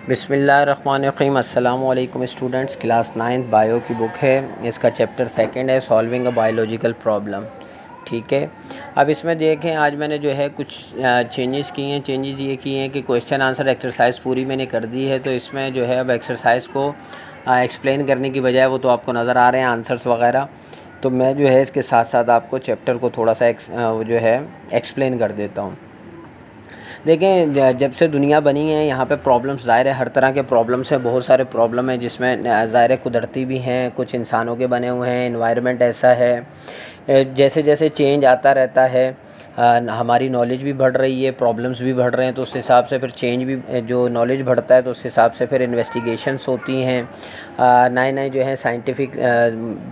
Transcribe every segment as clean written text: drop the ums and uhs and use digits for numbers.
बिस्मिल्लाहिर्रहमानिर्रहीम। अस्सलामु अलैकुम स्टूडेंट्स। क्लास 9th बायो की बुक है, इसका चैप्टर सेकंड है सॉल्विंग अ बायोलॉजिकल प्रॉब्लम। ठीक है, अब इसमें देखें आज मैंने जो है कुछ चेंजेस किए हैं। चेंजेस ये किए हैं कि क्वेश्चन आंसर एक्सरसाइज पूरी मैंने कर दी है, तो इसमें जो है अब एक्सरसाइज को एक्सप्लेन करने की बजाय वो तो आपको नज़र आ रहे हैं आंसर्स वगैरह, तो मैं जो है इसके साथ साथ आपको चैप्टर को थोड़ा सा जो है एक्सप्लेन कर देता हूँ। देखें, जब से दुनिया बनी है यहाँ पे प्रॉब्लम्स ज़ाहिर है, हर तरह के प्रॉब्लम्स हैं, बहुत सारे प्रॉब्लम हैं जिसमें ज़ाहिर है कुदरती भी हैं, कुछ इंसानों के बने हुए हैं, एनवायरनमेंट ऐसा है। जैसे जैसे चेंज आता रहता है हमारी नॉलेज भी बढ़ रही है, प्रॉब्लम्स भी बढ़ रहे हैं, तो उस हिसाब से फिर चेंज भी, जो नॉलेज बढ़ता है तो उस हिसाब से फिर इन्वेस्टिगेशंस होती हैं, नए नए जो है साइंटिफिक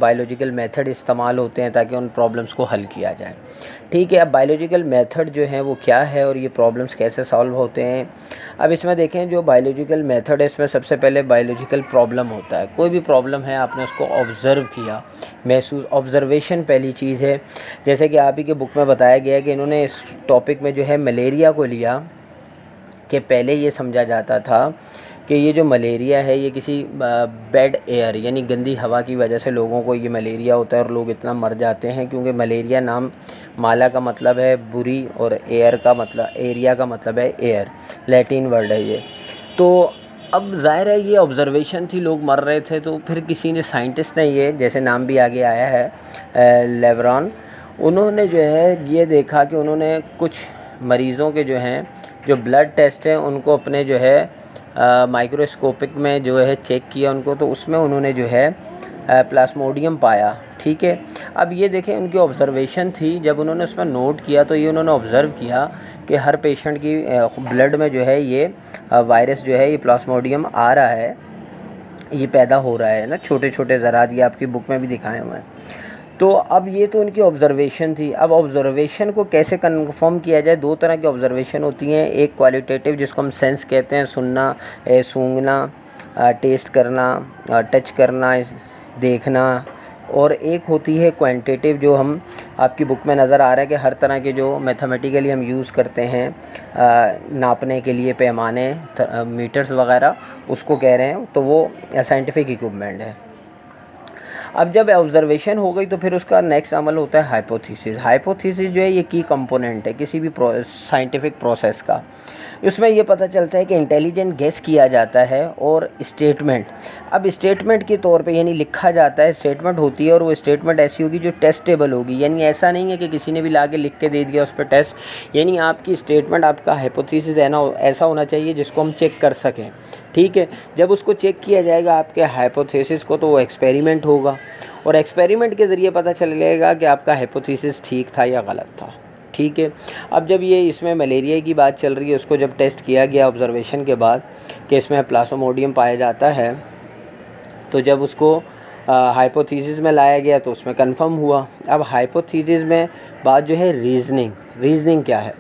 बायोलॉजिकल मेथड इस्तेमाल होते हैं ताकि उन प्रॉब्लम्स को हल किया जाए। ठीक है, अब बायोलॉजिकल मेथड जो है वो क्या है और ये प्रॉब्लम्स कैसे सॉल्व होते हैं। अब इसमें देखें, जो बायोलॉजिकल मेथड है इसमें सबसे पहले बायोलॉजिकल प्रॉब्लम होता है। कोई भी प्रॉब्लम है, आपने उसको ऑब्ज़र्व किया, महसूस, ऑब्ज़र्वेशन पहली चीज़ है। जैसे कि आप ही के बुक में बताया गया है कि इन्होंने इस टॉपिक में जो है मलेरिया को लिया, कि पहले ये समझा जाता था कि ये जो मलेरिया है ये किसी बैड एयर यानी गंदी हवा की वजह से लोगों को ये मलेरिया होता है और लोग इतना मर जाते हैं, क्योंकि मलेरिया नाम माला का मतलब है बुरी और एयर का मतलब, एरिया का मतलब है एयर, लैटिन वर्ड है ये। तो अब ज़ाहिर है ये ऑब्ज़र्वेशन थी, लोग मर रहे थे, तो फिर किसी ने, साइंटिस्ट ने, ये जैसे नाम भी आगे आया है लेब्रॉन, उन्होंने जो है ये देखा कि उन्होंने कुछ मरीज़ों के जो हैं जो ब्लड टेस्ट हैं उनको अपने जो है माइक्रोस्कोपिक में जो है चेक किया उनको, तो उसमें उन्होंने जो है प्लाज्मोडियम पाया। ठीक है, अब ये देखें उनकी ऑब्ज़र्वेशन थी, जब उन्होंने उसमें नोट किया तो ये उन्होंने ऑब्ज़र्व किया कि हर पेशेंट की ब्लड में जो है ये वायरस जो है ये प्लाज्मोडियम आ रहा है, ये पैदा हो रहा है ना, छोटे छोटे ज़रात, ये आपकी बुक में भी दिखाए हुए हैं। तो अब ये तो उनकी ऑब्ज़र्वेशन थी। अब ऑब्ज़र्वेशन को कैसे कंफर्म किया जाए, दो तरह की ऑब्ज़र्वेशन होती हैं। एक क्वालिटेटिव जिसको हम सेंस कहते हैं, सुनना, सूंघना, टेस्ट करना, टच करना, देखना, और एक होती है क्वांटिटेटिव जो हम, आपकी बुक में नज़र आ रहा है कि हर तरह के जो मैथमेटिकली हम यूज़ करते हैं नापने के लिए, पैमाने, मीटर्स वगैरह, उसको कह रहे हैं, तो वो साइंटिफिक इक्विपमेंट है। अब जब ऑब्ज़र्वेशन हो गई तो फिर उसका नेक्स्ट अमल होता है हाइपोथेसिस। हाइपोथेसिस जो है ये की कंपोनेंट है किसी भी साइंटिफिक प्रोसेस का। इसमें ये पता चलता है कि इंटेलिजेंट गेस किया जाता है और स्टेटमेंट, अब स्टेटमेंट के तौर पे यानी लिखा जाता है, स्टेटमेंट होती है और वो स्टेटमेंट ऐसी होगी जो टेस्टेबल होगी, यानी ऐसा नहीं है कि किसी ने भी ला के लिख के दे दिया उस पर टेस्ट, यानी आपकी स्टेटमेंट, आपका हाइपोथेसिस है ना, ऐसा होना चाहिए जिसको हम चेक कर सकें। ठीक है, जब उसको चेक किया जाएगा आपके हाइपोथेसिस को, तो वो एक्सपेरिमेंट होगा और एक्सपेरिमेंट के ज़रिए पता चलेगा कि आपका हाइपोथेसिस ठीक था या गलत था। ठीक है, अब जब ये इसमें मलेरिया की बात चल रही है, उसको जब टेस्ट किया गया ऑब्ज़र्वेशन के बाद कि इसमें प्लाज्मोडियम पाया जाता है, तो जब उसको हाइपोथेसिस में लाया गया तो उसमें कंफर्म हुआ। अब हाइपोथेसिस में बात जो है रीज़निंग क्या है,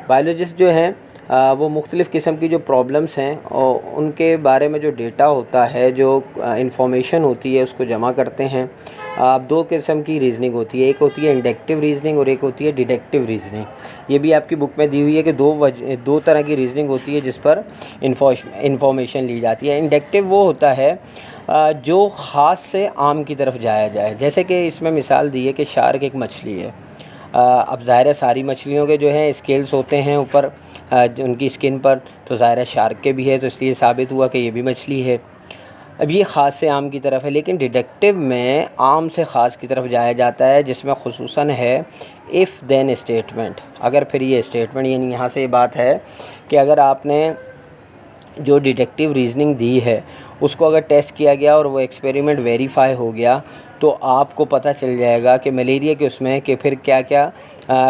बायोलॉजिस्ट जो हैं वो मुख्तलिफ़ किस्म की जो प्रॉब्लम्स हैं और उनके बारे में जो डेटा होता है, जो इंफॉर्मेशन होती है, उसको जमा करते हैं। अब दो किस्म की रीज़निंग होती है, एक होती है इंडक्टिव रीज़निंग और एक होती है डिडक्टिव रीज़निंग। ये भी आपकी बुक में दी हुई है कि दो तरह की रीज़निंग होती है जिस पर इंफॉर्मेशन ली जाती है। इंडक्टिव वो होता है जो ख़ास से आम की तरफ जाया जाए, जैसे कि इसमें मिसाल दी है कि शार्क एक मछली है। अब ज़ाहिर है सारी मछलियों के जो हैं स्केल्स होते हैं ऊपर उनकी स्किन पर, तो ज़ाहिर है शार्क के भी है, तो इसलिए साबित हुआ कि ये भी मछली है। अब ये ख़ास से आम की तरफ है, लेकिन डिडक्टिव में आम से ख़ास की तरफ जाया जाता है, जिसमें खुसूसन है इफ़ देन स्टेटमेंट। अगर फिर ये स्टेटमेंट, यानी यहाँ से ये बात है कि अगर आपने जो डिडक्टिव रीज़निंग दी है उसको अगर टेस्ट किया गया और वो एक्सपेरिमेंट वेरीफाई हो गया, तो आपको पता चल जाएगा कि मलेरिया के उसमें कि फिर क्या क्या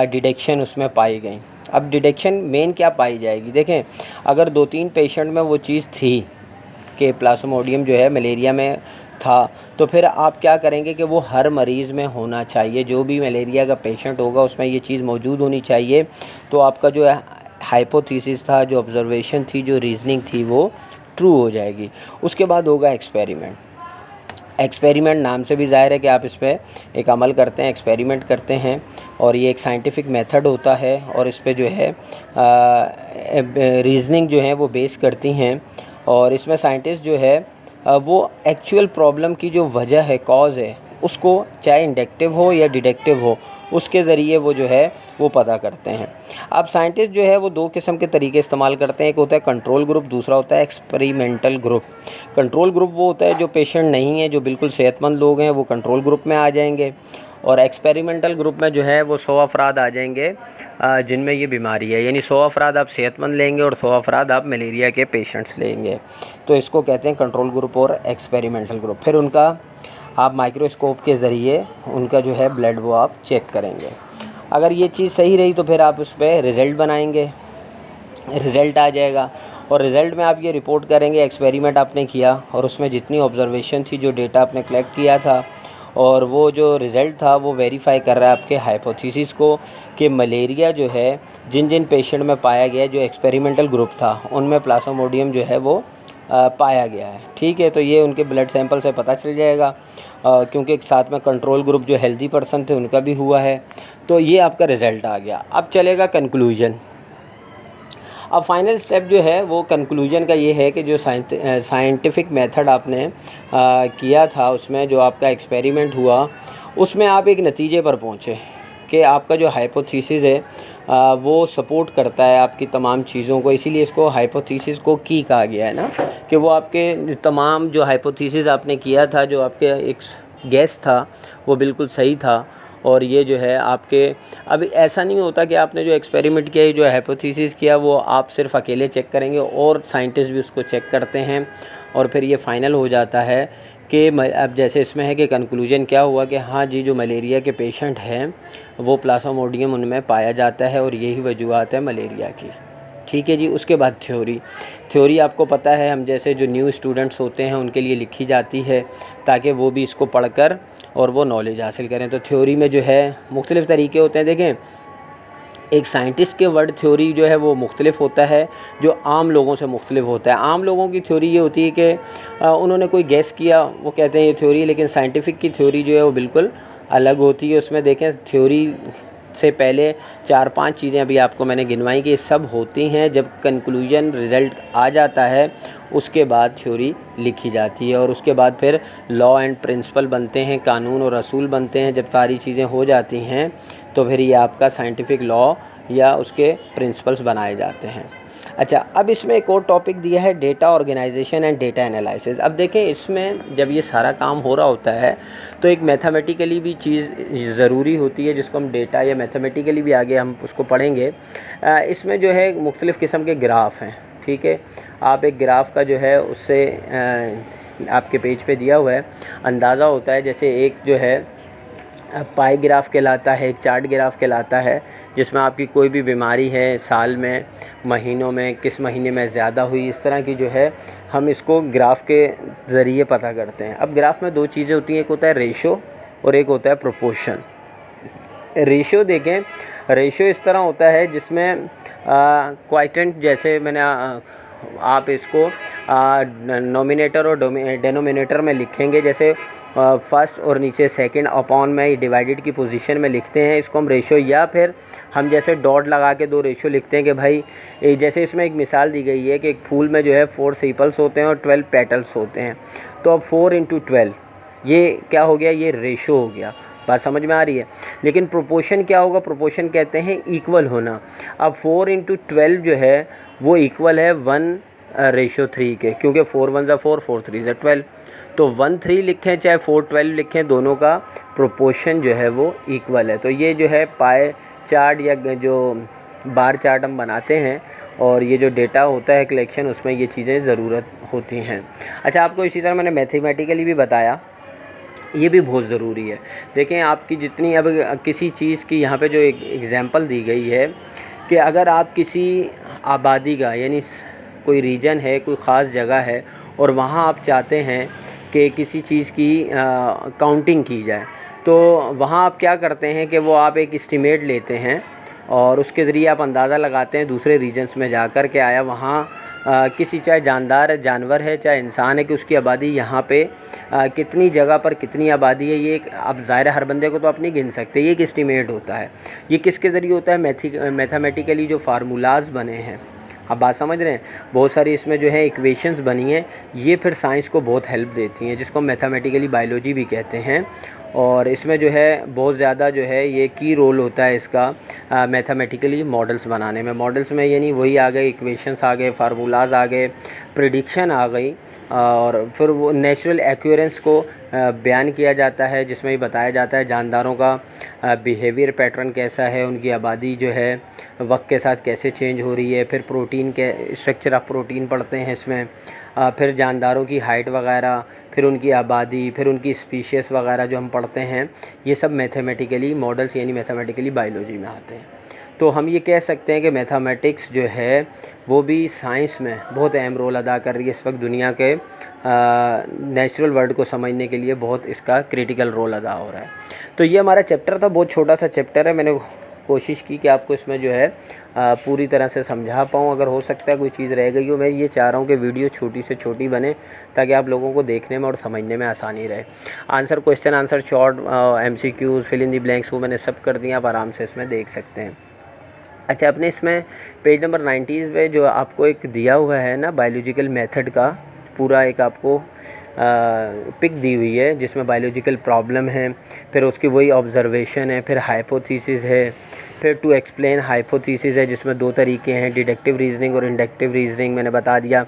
डिडक्शन उसमें पाई गई। अब डिडक्शन मेन क्या पाई जाएगी, देखें, अगर 2-3 पेशेंट में वो चीज़ थी कि प्लाज्मोडियम जो है मलेरिया में था, तो फिर आप क्या करेंगे कि वो हर मरीज़ में होना चाहिए, जो भी मलेरिया का पेशेंट होगा उसमें ये चीज़ मौजूद होनी चाहिए। तो आपका जो हाइपोथेसिस था, जो ऑब्ज़र्वेशन थी, जो रीज़निंग थी, वो ट्रू हो जाएगी। उसके बाद होगा एक्सपेरिमेंट। एक्सपेरिमेंट नाम से भी ज़ाहिर है कि आप इस पर एक अमल करते हैं, एक्सपेरिमेंट करते हैं, और ये एक साइंटिफिक मेथड होता है और इस पे जो है रीज़निंग जो है वो बेस करती हैं और इसमें साइंटिस्ट जो है वो एक्चुअल प्रॉब्लम की जो वजह है, कॉज़ है, उसको चाहे इंडक्टिव हो या डिडक्टिव हो, उसके ज़रिए वो जो है वो पता करते हैं। अब साइंटिस्ट जो है वो दो किस्म के तरीके इस्तेमाल करते हैं, एक होता है कंट्रोल ग्रुप, दूसरा होता है एक्सपेरिमेंटल ग्रुप। कंट्रोल ग्रुप वो होता है जो पेशेंट नहीं है, जो बिल्कुल सेहतमंद लोग हैं, वो कंट्रोल ग्रुप में आ जाएंगे। और एक्सपेरिमेंटल ग्रुप में जो है वो 100 अफराद आ जाएंगे जिनमें ये बीमारी है, यानी 100 अफराद आप सेहतमंद लेंगे और 100 अफराद आप मलेरिया के पेशेंट्स लेंगे। तो इसको कहते हैं कंट्रोल ग्रुप और एक्सपेरिमेंटल ग्रुप। फिर उनका आप माइक्रोस्कोप के ज़रिए उनका जो है ब्लड वो आप चेक करेंगे। अगर ये चीज़ सही रही तो फिर आप उस पर रिज़ल्ट बनाएंगे, रिज़ल्ट आ जाएगा और रिज़ल्ट में आप ये रिपोर्ट करेंगे एक्सपेरिमेंट आपने किया और उसमें जितनी ऑब्जर्वेशन थी, जो डेटा आपने कलेक्ट किया था, और वो जो रिज़ल्ट था वो वेरीफाई कर रहा है आपके हाइपोथेसिस को कि मलेरिया जो है जिन जिन पेशेंट में पाया गया, जो एक्सपेरिमेंटल ग्रुप था उनमें प्लाज्मोडियम जो है वो पाया गया है। ठीक है, तो ये उनके ब्लड सैंपल से पता चल जाएगा क्योंकि साथ में कंट्रोल ग्रुप जो हेल्दी पर्सन थे उनका भी हुआ है। तो ये आपका रिज़ल्ट आ गया। अब चलेगा कंक्लूजन। अब फाइनल स्टेप जो है वो कंक्लूजन का ये है कि जो साइंटिफिक मेथड आपने किया था, उसमें जो आपका एक्सपेरिमेंट हुआ, उसमें आप एक नतीजे पर पहुँचे कि आपका जो हाइपोथेसिस है वो सपोर्ट करता है आपकी तमाम चीज़ों को। इसीलिए इसको हाइपोथेसिस को की कहा गया है ना, कि वो आपके तमाम जो हाइपोथेसिस आपने किया था, जो आपके एक गेस था, वो बिल्कुल सही था। और ये जो है आपके, अभी ऐसा नहीं होता कि आपने जो एक्सपेरिमेंट किया, जो हाइपोथेसिस किया, वो आप सिर्फ अकेले चेक करेंगे और साइंटिस्ट भी उसको चेक करते हैं और फिर ये फाइनल हो जाता है कि अब जैसे इसमें है कि कंक्लूजन क्या हुआ कि हाँ जी, जो मलेरिया के पेशेंट हैं वो प्लाज्मोडियम उनमें पाया जाता है और यही वजूहत है मलेरिया की। ठीक है जी। उसके बाद थ्योरी आपको पता है, हम जैसे जो न्यू स्टूडेंट्स होते हैं उनके लिए लिखी जाती है ताकि वो भी इसको पढ़कर और वो नॉलेज हासिल करें। तो थ्योरी में जो है मुख्तलिफ़ तरीके होते हैं। देखें, एक साइंटिस्ट के वर्ड थ्योरी जो है वो मुख्तलिफ होता है, जो आम लोगों से मुख्तलिफ होता है। आम लोगों की थ्योरी ये होती है कि उन्होंने कोई गेस किया, वो कहते हैं ये थ्योरी है, लेकिन साइंटिफिक की थ्योरी जो है वो बिल्कुल अलग होती है। उसमें देखें, थ्योरी से पहले 4-5 चीज़ें अभी आपको मैंने गिनवाई कि ये सब होती हैं। जब कंक्लूजन रिज़ल्ट आ जाता है उसके बाद थ्योरी लिखी जाती है और उसके बाद फिर लॉ एंड प्रिंसिपल बनते हैं, कानून और असूल बनते हैं। जब सारी चीज़ें हो जाती हैं तो फिर ये आपका साइंटिफिक लॉ या उसके प्रिंसिपल्स बनाए जाते हैं। अच्छा, अब इसमें एक और टॉपिक दिया है, data organisation and data analysis. अब देखें, इसमें जब ये सारा काम हो रहा होता है तो एक मैथमेटिकली भी चीज़ ज़रूरी होती है जिसको हम डेटा या मैथमेटिकली भी आगे हम उसको पढ़ेंगे। इसमें जो है मुख्तलिफ़ किस्म के ग्राफ हैं। ठीक है, आप एक ग्राफ का जो है उससे आपके पेज पे दिया हुआ है, अंदाज़ा होता है। जैसे एक जो है पाई ग्राफ कहलाता है, एक चार्ट ग्राफ कहलाता है, जिसमें आपकी कोई भी बीमारी है, साल में, महीनों में, किस महीने में ज़्यादा हुई, इस तरह की जो है हम इसको ग्राफ के ज़रिए पता करते हैं। अब ग्राफ में दो चीज़ें होती हैं, एक होता है रेशो और एक होता है प्रोपोर्शन। रेशो देखें, रेशो इस तरह होता है जिसमें क्वाइटेंट, जैसे मैंने आप इसको नोमिनेटर और डेनोमिनेटर में लिखेंगे, जैसे फर्स्ट और नीचे सेकंड अपॉन में डिवाइडेड की पोजीशन में लिखते हैं, इसको हम रेशो, या फिर हम जैसे डॉट लगा के दो रेशो लिखते हैं कि भाई जैसे इसमें एक मिसाल दी गई है कि एक फूल में जो है 4 सेपल्स होते हैं और 12 पेटल्स होते हैं। तो अब 4 × 12 ये क्या हो गया, ये रेशो हो गया। बात समझ में आ रही है। लेकिन प्रोपोर्शन क्या होगा, प्रोपोर्शन कहते हैं इक्वल होना। अब 4 × 12 जो है वो इक्वल है 1:3 के, क्योंकि 4 1 ज़ा 4, 4 3 ज़ा 12। तो 1:3 लिखें चाहे 4:12 लिखें, दोनों का प्रोपोर्शन जो है वो इक्वल है। तो ये जो है पाए चार्ट या जो बार चार्ट हम बनाते हैं और ये जो डेटा होता है कलेक्शन, उसमें ये चीज़ें ज़रूरत होती हैं। अच्छा, आपको इसी तरह मैंने मैथमेटिकली भी बताया, ये भी बहुत ज़रूरी है। देखें, आपकी जितनी अब किसी चीज़ की यहाँ पे जो एक एग्ज़ाम्पल दी गई है कि अगर आप किसी आबादी का, यानी कोई रीजन है, कोई ख़ास जगह है और वहाँ आप चाहते हैं कि किसी चीज़ की काउंटिंग की जाए, तो वहाँ आप क्या करते हैं कि वो आप एक एस्टीमेट लेते हैं और उसके ज़रिए आप अंदाज़ा लगाते हैं दूसरे रीजन्स में जाकर के आया वहाँ किसी, चाहे जानवर है चाहे इंसान है, कि उसकी आबादी यहाँ पे कितनी जगह पर कितनी आबादी है। ये एक, अब ज़ाहिर हर बंदे को तो आप नहीं गिन सकते, ये एक एस्टीमेट होता है। ये किसके ज़रिए होता है, मैथमेटिकली जो फार्मूलाज बने हैं, आप बात समझ रहे हैं। बहुत सारी इसमें जो है इक्वेशंस बनी हैं, ये फिर साइंस को बहुत हेल्प देती हैं, जिसको मैथमेटिकली बायोलॉजी भी कहते हैं। और इसमें जो है बहुत ज़्यादा जो है ये की रोल होता है इसका मैथमेटिकली मॉडल्स बनाने में। मॉडल्स में ये नहीं वही आ गए, इक्वेशंस आ गए, फार्मूलाज आ गए, प्रिडिक्शन आ गई, और फिर वो नेचुरल एक्यूरेंस को बयान किया जाता है, जिसमें ये बताया जाता है जानदारों का बिहेवियर पैटर्न कैसा है, उनकी आबादी जो है वक्त के साथ कैसे चेंज हो रही है। फिर प्रोटीन के स्ट्रक्चर ऑफ प्रोटीन पढ़ते हैं इसमें, फिर जानदारों की हाइट वगैरह, फिर उनकी आबादी, फिर उनकी स्पीशीज़ वगैरह जो हम पढ़ते हैं, ये सब मैथमेटिकली मॉडल्स यानी मैथमेटिकली बायोलॉजी में आते हैं। तो हम ये कह सकते हैं कि मैथमेटिक्स जो है वो भी साइंस में बहुत अहम रोल अदा कर रही है। इस वक्त दुनिया के नेचुरल वर्ल्ड को समझने के लिए बहुत इसका क्रिटिकल रोल अदा हो रहा है। तो ये हमारा चैप्टर था, बहुत छोटा सा चैप्टर है। मैंने कोशिश की कि आपको इसमें जो है पूरी तरह से समझा पाऊँ। अगर हो सकता है कोई चीज़ रह गई हो, मैं ये चाह रहा हूँ कि वीडियो छोटी से छोटी बने ताकि आप लोगों को देखने में और समझने में आसानी रहे। Answer, question answer, short MCQs, fill in the blanks वो मैंने सब कर दिया, आप आराम से इसमें देख सकते हैं। अच्छा, अपने इसमें पेज नंबर 90 पे जो आपको एक दिया हुआ है ना बायोलॉजिकल मेथड का पूरा एक आपको पिक दी हुई है, जिसमें बायोलॉजिकल प्रॉब्लम है, फिर उसकी वही ऑब्जर्वेशन है, फिर हाइपोथेसिस है, फिर टू एक्सप्लेन हाइपोथेसिस है, जिसमें 2 तरीके हैं, डिडक्टिव रीजनिंग और इंडक्टिव रीजनिंग मैंने बता दिया।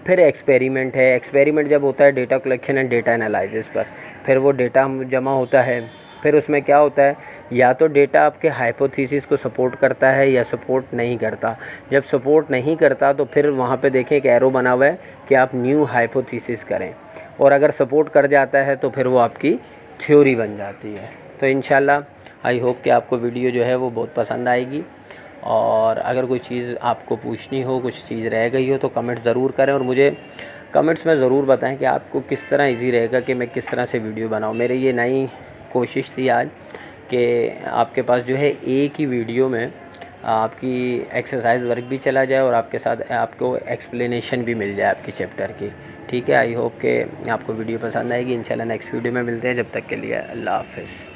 फिर एक्सपेरिमेंट है, एक्सपेरिमेंट जब होता है data collection and data analysis पर, फिर वो डेटा जमा होता है, फिर उसमें क्या होता है, या तो डेटा आपके हाइपोथेसिस को सपोर्ट करता है या सपोर्ट नहीं करता। जब सपोर्ट नहीं करता तो फिर वहाँ पे देखें एक एरो बना हुआ है कि आप न्यू हाइपोथेसिस करें, और अगर सपोर्ट कर जाता है तो फिर वो आपकी थ्योरी बन जाती है। तो इंशाल्लाह आई होप कि आपको वीडियो जो है वो बहुत पसंद आएगी, और अगर कोई चीज़ आपको पूछनी हो, कुछ चीज़ रह गई हो तो कमेंट ज़रूर करें, और मुझे कमेंट्स में ज़रूर बताएं कि आपको किस तरह ईज़ी रहेगा कि मैं किस तरह से वीडियो बनाऊँ। मेरी ये नई कोशिश थी आज कि आपके पास जो है एक ही वीडियो में आपकी एक्सरसाइज वर्क भी चला जाए और आपके साथ आपको एक्सप्लेनेशन भी मिल जाए आपकी चैप्टर की। ठीक है, आई होप कि आपको वीडियो पसंद आएगी। इंशाल्लाह नेक्स्ट वीडियो में मिलते हैं, जब तक के लिए अल्लाह हाफ़िज़।